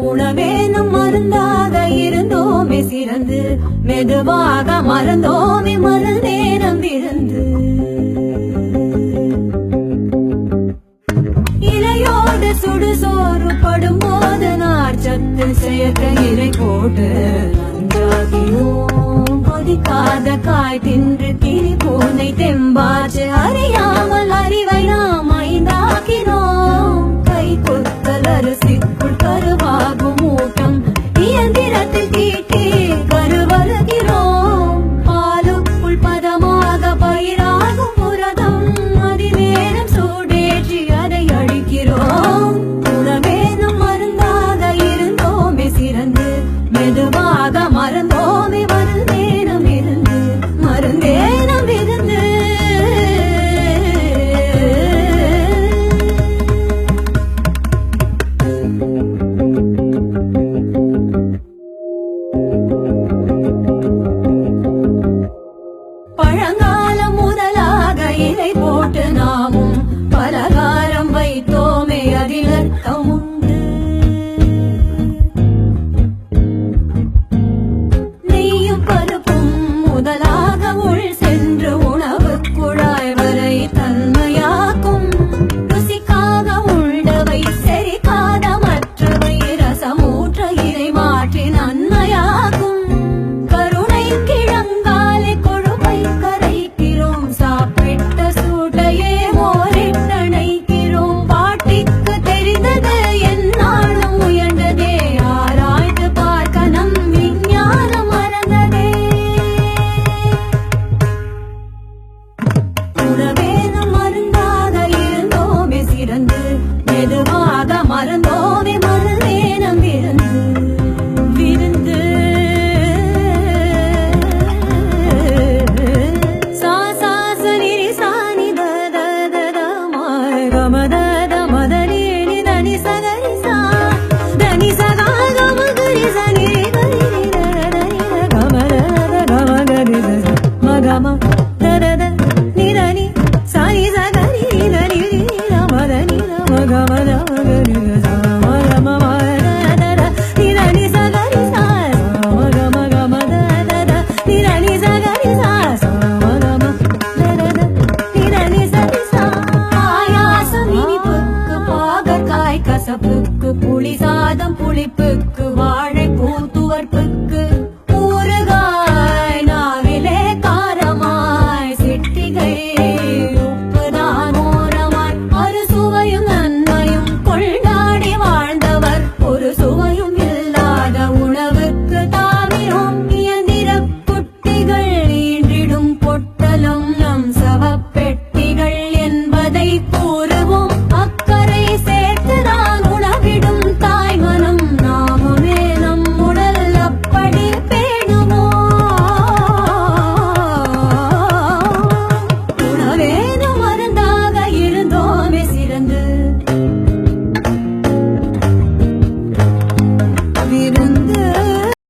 உணவேனும் மருந்தாக இருந்தோமே சிறந்து மெதுவாக மறந்தோமே மருந்தேனம் விருந்து இலையோடு சுடுசோறு படும்போது நார்ச்சத்து செயற்கை இலை போட்டு நன்றாகினோம் கொதிக்காத காய் தின்று கிரி பூனை தெம்பாச்சு அறியாமல் அறிவை நாம் ஐந்தாக்கினோம் கை கொத்தல் அரிசிக்குள் கருவாகும் ஊட்டம் இயந்திரத்தில் தீட்டி கருவருகிறோம் பாலுக்குள் பதமாக பயிராகும் புரதம் அதிநேரம் சூடேற்றி அதை அழிக்கிறோம் உணவேனும் மருந்தாக இருந்தோமே சிறந்து மெதுவாக மறந்தோமே மருந்தேனம் இருந்து மருந்தேனம் இருந்து பழங்காலம் முதலாக இலை போட்டு நாமும் பலகாரம் வைத்தோமே அதில் அர்த்தம் உண்டு நெய்யும் பருப்பும் முதலாக உள் சென்று உணவு குழாய் வரை தன்மையாக்கும் ருசிக்காக உள்ளவை செரிக்காத மற்றவை ரசமூற்ற இதை மாற்றி நன்மையாகும் கருணை கிழங்காலை கொழுப்பை கரைக்கிறோம் சாப்பிட்ட சூட்டையே மோரிட்டணைக்கிறோம் பாட்டிக்கு தெரிந்தது என்னாலும் உயர்ந்ததே ஆராய்ந்து பார்க்க நம் விஞ்ஞானம் மறந்ததே உணவேனும் மருந்தாக இருந்தோமே சிறந்து மெதுவாக மறந்தோமே மருந்தேனம் விருந்து விருந்து சா சா ச நி ரி சா நி த த த த மா க ம த த